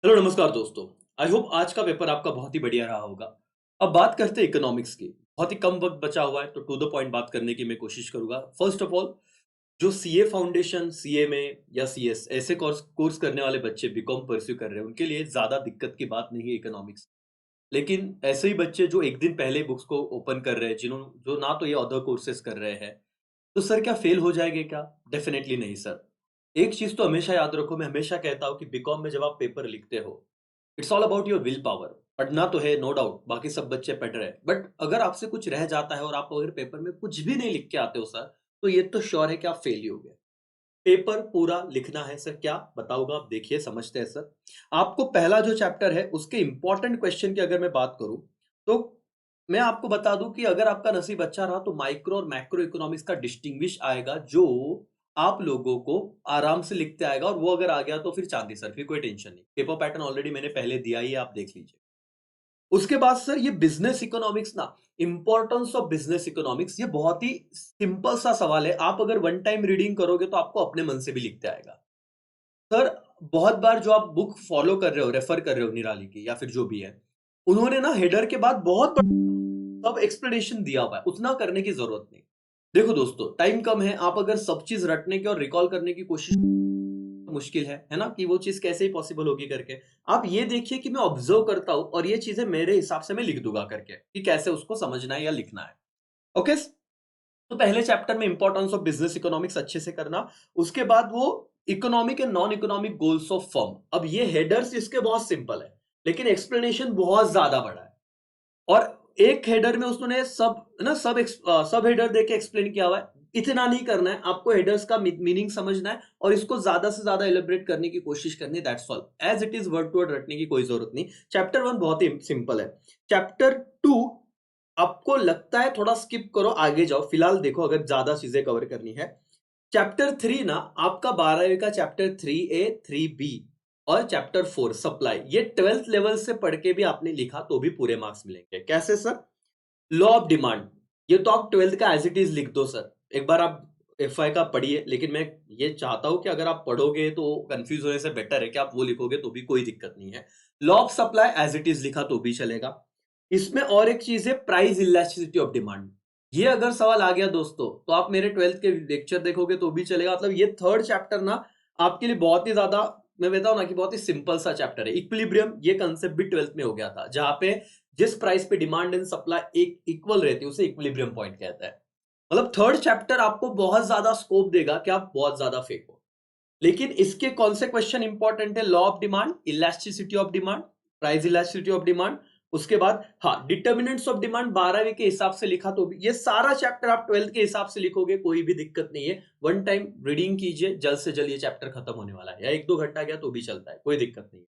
Hello नमस्कार दोस्तों। I hope आज का पेपर आपका बहुत ही बढ़िया रहा होगा। अब बात करते हैं इकोनॉमिक्स की। बहुत ही कम वक्त बचा हुआ है तो टू द पॉइंट बात करने की मैं कोशिश करूंगा। फर्स्ट ऑफ ऑल, जो सीए फाउंडेशन, सीए में या सीएस ऐसे कोर्स कोर्स करने वाले बच्चे बीकॉम परस्यू कर रहे हैं, उनके लिए ज्यादा दिक्कत की बात नहीं है इकोनॉमिक्स। लेकिन ऐसे ही बच्चे जो एक दिन पहले बुक्स को ओपन कर रहे हैं, जिन्होंने जो ना तो ये अदर कोर्सेज कर रहे हैं, तो सर क्या फेल हो जाएंगे क्या? डेफिनेटली नहीं सर। एक चीज तो हमेशा याद रखो, मैं हमेशा कहता हूं कि बीकॉम में जब आप पेपर लिखते हो, it's all about your will power. पढ़ना तो है, नो डाउट, बाकी सब बच्चे पढ़ रहे हैं, बट अगर आपसे कुछ रह जाता है और आप अगर पेपर में कुछ भी नहीं लिख के आते हो सर, तो ये तो श्योर है कि आप फेल ही हो गए। पेपर पूरा लिखना है सर, क्या बताऊंगा, आप देखिए, समझते हैं सर। आपको पहला जो चैप्टर है उसके इंपॉर्टेंट क्वेश्चन की अगर मैं बात करूं, तो मैं आपको बता दूं कि अगर आपका नसीब अच्छा रहा तो माइक्रो और मैक्रो इकोनॉमिक्स का डिस्टिंग्विश आएगा, जो आप लोगों को आराम से लिखते आएगा, और वो अगर आ गया तो फिर चांदी सर, फिर कोई टेंशन नहीं। पेपर पैटर्न ऑलरेडी मैंने पहले दिया ही है, आप देख लीजिए। उसके बाद सर ये बिजनेस इकोनॉमिक्स ना, इंपॉर्टेंस ऑफ बिजनेस इकोनॉमिक्स, ये बहुत ही सिंपल सा सवाल है। आप अगर वन टाइम रीडिंग करोगे तो आपको अपने मन से भी लिखते आएगा सर। बहुत बार जो आप बुक फॉलो कर रहे हो, रेफर कर रहे हो निराली की या फिर जो भी है, उन्होंने ना हेडर के बाद बहुत सब एक्सप्लेनेशन दिया हुआ है, उतना करने की जरूरत नहीं। देखो दोस्तों, टाइम कम है, आप अगर सब चीज रटने की और रिकॉल करने की कोशिश, मुश्किल है ना, कि वो चीज कैसे ही पॉसिबल होगी करके। आप ये देखिए कि मैं ऑब्जर्व करता हूं और ये चीजें मेरे हिसाब से मैं लिख दूंगा करके, कि कैसे उसको समझना है या लिखना है। ओके। तो पहले चैप्टर में इंपॉर्टेंस ऑफ बिजनेस इकोनॉमिक्स अच्छे से करना। उसके बाद वो economic and non economic goals of firm. अब ये हेडर्स इसके बहुत सिंपल है, लेकिन एक्सप्लेनेशन बहुत ज्यादा बड़ा है। और एक हेडर में उसने सब ना सब हेडर देके एक्सप्लेन किया हुआ है। इतना नहीं करना है, आपको हेडर्स का मीनिंग समझना है और इसको ज्यादा से ज्यादा एलिब्रेट करने की कोशिश करनी है, that's all. As it is word to word रटने की कोई जरूरत नहीं। चैप्टर 1 बहुत ही सिंपल है। चैप्टर 2 आपको लगता है थोड़ा स्किप करो, आगे जाओ, फिलहाल देखो अगर ज्यादा चीजें कवर करनी है। चैप्टर 3 ना, आपका 12वीं का चैप्टर 3A 3B और चैप्टर 4 सप्लाई, ये 12th लेवल से पढ़ के भी आपने लिखा तो भी पूरे मार्क्स मिलेंगे। कैसे सर? लॉ ऑफ डिमांड, ये तो आप 12th का एज इट इज लिख दो सर। एक बार आप एफआई का पढ़िए, लेकिन मैं ये चाहता हूं कि अगर आप पढ़ोगे तो कंफ्यूज होने से बेटर है कि आप वो लिखोगे तो भी कोई दिक्कत नहीं है। Law of supply as it is लिखा तो भी चलेगा। इसमें और एक चीज है, प्राइस इलास्टिसिटी ऑफ डिमांड। ये अगर सवाल आ गया दोस्तों, तो आप मेरे 12th के लेक्चर देखोगे तो भी चलेगा। मतलब ये थर्ड चैप्टर ना आपके लिए बहुत ही ज्यादा, मैं बताऊं ना कि बहुत ही सिंपल सा चैप्टर है। इक्विलिब्रियम, ये कंसेप्ट भी 12th में हो गया था, जहां पे जिस प्राइस पे डिमांड एंड सप्लाई एक इक्वल रहती है उसे इक्विलिब्रियम पॉइंट कहता है। मतलब थर्ड चैप्टर आपको बहुत ज्यादा स्कोप देगा कि आप बहुत ज्यादा फेंको। लेकिन इसके कौन से क्वेश्चन इंपॉर्टेंट है? Law of demand, elasticity of demand, price elasticity of demand. उसके बाद हाँ, डिटर्मिनेंट्स ऑफ डिमांड 12वीं के हिसाब से लिखा तो भी, ये सारा चैप्टर आप 12th के हिसाब से लिखोगे कोई भी दिक्कत नहीं है। वन टाइम रीडिंग कीजिए, जल्द से जल्द ये चैप्टर खत्म होने वाला है, या एक दो घंटा गया तो भी चलता है, कोई दिक्कत नहीं।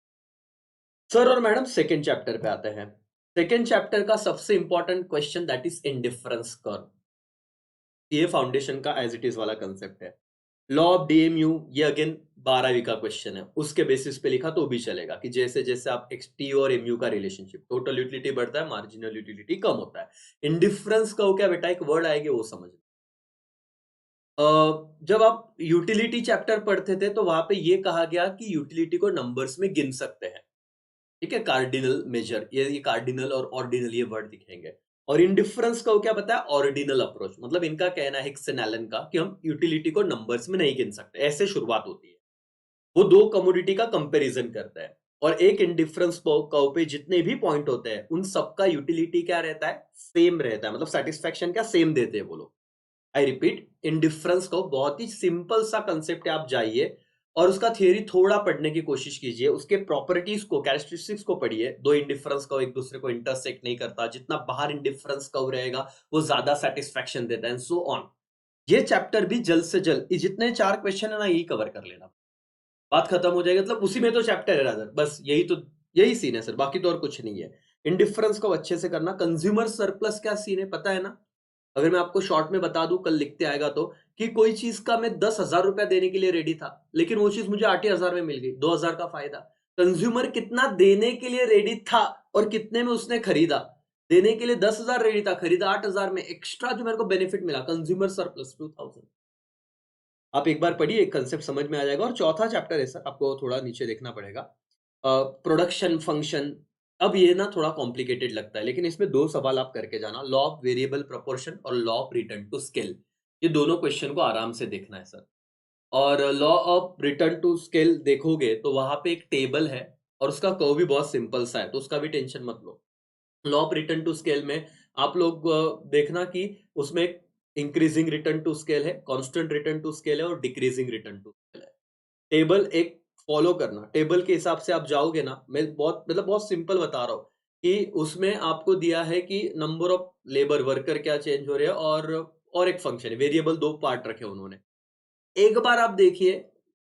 सर और मैडम सेकेंड चैप्टर पे आते हैं। सेकेंड चैप्टर का सबसे important question that is indifference curve. ये फाउंडेशन का एज इट इज वाला कंसेप्ट है। लॉ ऑफ डीएमयू, ये अगेन 12वीं का क्वेश्चन है, उसके बेसिस पे लिखा तो भी चलेगा कि जैसे जैसे आप एक्स टी और एमयू का रिलेशनशिप, टोटल यूटिलिटी बढ़ता है, मार्जिनल यूटिलिटी कम होता है। इंडिफरेंस का क्या बेटा, एक वर्ड आएगा वो समझ। जब आप यूटिलिटी चैप्टर पढ़ते थे तो वहां पे ये कहा गया कि यूटिलिटी को नंबर्स में गिन सकते हैं। ठीक है, कार्डिनल मेजर, ये कार्डिनल और ऑर्डिनल ये वर्ड दिखेंगे। और इंडिफरेंस का वो क्या बताया, ऑर्डिनल अप्रोच। मतलब इनका कहना है हिक्सन एलन का कि हम यूटिलिटी को नंबर्स में नहीं गिन सकते, ऐसे शुरुआत होती है। वो दो कमोडिटी का कंपैरिजन करता है, और एक इंडिफरेंस कर्व पे जितने भी पॉइंट होते हैं उन सबका यूटिलिटी क्या रहता है, सेम रहता है। मतलब सेटिस्फेक्शन क्या सेम देते हैं वो लोग। आई रिपीट, इंडिफरेंस को बहुत ही सिंपल सा कंसेप्ट है, आप जाइए और उसका थियरी थोड़ा पढ़ने की कोशिश कीजिए, उसके प्रॉपर्टीज को, कैरेक्टरिस्टिक्स को पढ़िए। दो इंडिफरेंस का एक दूसरे को इंटरसेक्ट नहीं करता, जितना बाहर इंडिफरेंस कर्व रहेगा वो ज्यादा सेटिस्फेक्शन देता है, एंड सो ऑन। ये चैप्टर भी जल्द से जल्द, ये जितने 4 क्वेश्चन है ना, यही कवर कर लेना, बात खत्म हो जाएगी। मतलब उसी में तो चैप्टर है रादर, बस यही तो, यही सीन है सर, बाकी तो और कुछ नहीं है। इंडिफरेंस को अच्छे से करना। कंज्यूमर सरप्लस क्या सीन है पता है ना? अगर मैं आपको शॉर्ट में बता दूं, कल लिखते आएगा तो, कि कोई चीज का मैं 10,000 रुपया देने के लिए रेडी था, लेकिन वो चीज मुझे 8,000 में मिल गई, 2,000 का फायदा। कंज्यूमर कितना देने के लिए रेडी था और कितने में उसने खरीदा। देने के लिए 10,000 रेडी था, खरीदा 8,000 में, एक्स्ट्रा जो मेरे को बेनिफिट मिला, कंज्यूमर सरप्लस 2,000। आप एक बार पढ़िए, कंसेप्ट समझ में आ जाएगा। और चौथा चैप्टर है सर, आपको थोड़ा नीचे देखना पड़ेगा। Production function. अब ये ना थोड़ा कॉम्प्लिकेटेड लगता है, लेकिन इसमें 2 सवाल आप करके जाना, लॉ ऑफ वेरिएबल प्रोपोर्शन और law of return to scale. ये दोनों क्वेश्चन को आराम से देखना है सर। और law of return to scale देखोगे तो वहाँ पे एक टेबल है और उसका कर्व भी बहुत सिंपल सा है, तो उसका भी टेंशन मत लो। Law of return to scale में आप लोग देखना कि उसमें इंक्रीजिंग रिटर्न टू स्केल है, कांस्टेंट रिटर्न टू स्केल है और डिक्रीजिंग रिटर्न टू स्केल है। टेबल एक फॉलो करना, टेबल के हिसाब से आप जाओगे ना, मैं बहुत मतलब बहुत सिंपल बता रहा हूँ कि उसमें आपको दिया है कि नंबर ऑफ लेबर वर्कर क्या चेंज हो रहे हैं और एक फंक्शन है, वेरिएबल 2 पार्ट रखे उन्होंने। एक बार आप देखिए,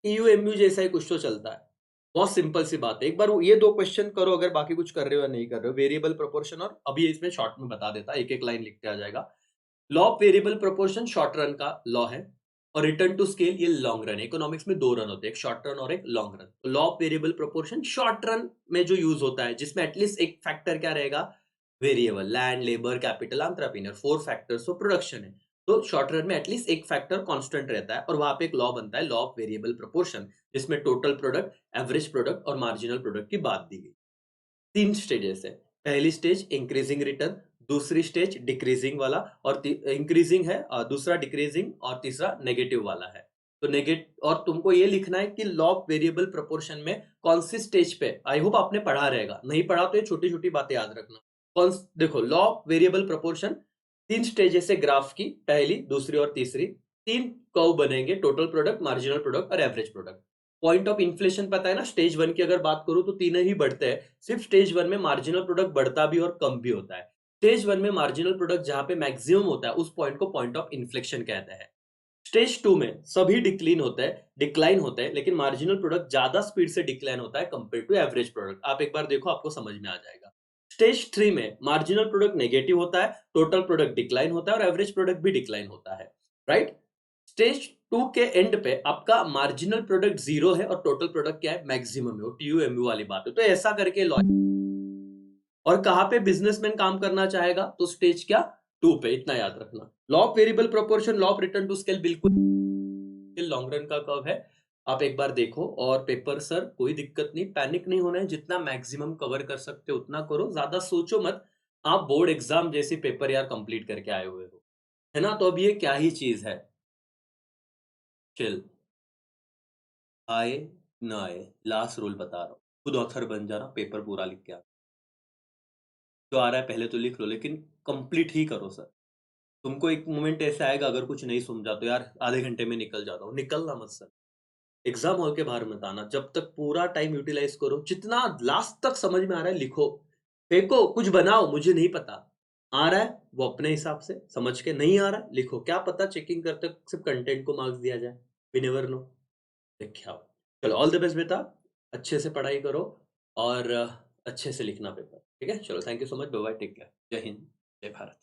ईयू-एमयू जैसा ही कुछ तो चलता है। बहुत सिंपल सी बात है। एक बार वो ये 2 क्वेश्चन करो, अगर बाकी कुछ कर रहे हो या नहीं कर रहे हो, वेरिएबल प्रोपोर्शन और अभी इसमें शॉर्ट में बता देता, एक-एक लाइन लिख के आ जाएगा। Law of variable proportion short run का लॉ है और रिटर्न टू स्केल ये लॉन्ग रन है। इकोनॉमिक्स में 2 रन होते हैं, एक शॉर्ट रन और एक लॉन्ग रन। तो law of variable proportion short run में जो यूज़ होता है, जिसमें एटलीस्ट एक फैक्टर क्या रहेगा, variable, land, labour, capital, entrepreneur, 4 factors of production है। तो शॉर्ट रन में एटलीस्ट एक फैक्टर कांस्टेंट रहता है और वहां पे एक लॉ बनता है, लॉ ऑफ वेरिएबल प्रोपोर्शन, जिसमें टोटल प्रोडक्ट, एवरेज प्रोडक्ट और मार्जिनल प्रोडक्ट की बात दी गई। 3 स्टेजेस है। पहली स्टेज इंक्रीजिंग रिटर्न, दूसरी स्टेज डिक्रीजिंग वाला और इंक्रीजिंग है, दूसरा डिक्रीजिंग और तीसरा नेगेटिव वाला है। तो नेगेट और तुमको ये लिखना है कि लॉ ऑफ वेरिएबल प्रोपोर्शन में कौन सी स्टेज पे, आई होप आपने पढ़ा रहेगा, नहीं पढ़ा तो ये छोटी-छोटी बातें याद रखना। देखो, law of variable proportion 3 stages है ग्राफ की, पहली, दूसरी और तीसरी। 3 कर्व बनेंगे, टोटल प्रोडक्ट, मार्जिनल प्रोडक्ट और average product. Point of inflation पता है ना, स्टेज 1 की अगर बात करूँ तो तीनों ही बढ़ते हैं। सिर्फ स्टेज 1 में मार्जिनल प्रोडक्ट बढ़ता भी और कम भी होता है। स्टेज 1 में मार्जिनल प्रोडक्ट जहाँ पे मैक्सिमम होता है, उस पॉइंट को पॉइंट ऑफ इन्फ्लेक्शन कहते हैं। स्टेज 2 में सभी डिक्लाइन होता है, लेकिन मार्जिनल प्रोडक्ट ज़्यादा स्पीड से डिक्लाइन होता है कंपेयर टू एवरेज प्रोडक्ट। आप एक बार देखो, आपको समझ में आ जाएगा। स्टेज 3 में मार्जिनल प्रोडक्ट नेगेटिव होता है, टोटल प्रोडक्ट डिक्लाइन होता है और एवरेज प्रोडक्ट भी डिक्लाइन होता है, राइट? स्टेज 2 के एंड पे आपका मार्जिनल प्रोडक्ट 0 है और टोटल प्रोडक्ट क्या है, मैक्सिमम है। वो टीयू-एमयू वाली बात है। तो ऐसा करके लॉ, और कहाँ पे बिज़नेसमैन काम करना चाहेगा? तो स्टेज क्या? 2 पे, इतना याद रखना। Law of variable proportion, law of return to scale बिल्कुल लॉन्ग रन का कर्व है। आप एक बार देखो और पेपर सर कोई दिक्कत नहीं, पैनिक नहीं होना है, जितना मैक्सिमम कवर कर सकते हो उतना करो, ज़्यादा सोचो मत। आप बोर्ड एग्ज़ाम जैसी पेपर यार कंप्लीट करके आए हुए हो, है ना? तो अब ये क्या ही चीज़ है? चिल, आए ना आए, लास्ट रूल बता रहा हूँ। खुद ऑथर बन जाना, पेपर पूरा लिख के आना। जो आ रहा है पहले तो लिख लो, लेकिन कंप्लीट ही करो सर। तुमको एक मोमेंट ऐसा आएगा, अगर कुछ नहीं समझा तो यार आधे घंटे में निकल जाता हूँ, निकलना मत सर। एग्ज़ाम हॉल के बाहर मत आना, जब तक पूरा टाइम यूटिलाइज़ करो, जितना लास्ट तक समझ में आ रहा है लिखो। फेंको, कुछ बनाओ, मुझे नहीं पता। आ रहा है वो अपने हिसाब से समझ के, नहीं आ रहा है लिखो, क्या पता चेकिंग करते वक़्त सिर्फ़ कंटेंट को मार्क्स दिया जाए। We never know. देख आओ। चलो, ऑल द बेस्ट बेटा, अच्छे से पढ़ाई करो और अच्छे से लिखना पेपर, ठीक है? चलो, thank you so much, bye bye, take care. जय हिंद, जय भारत।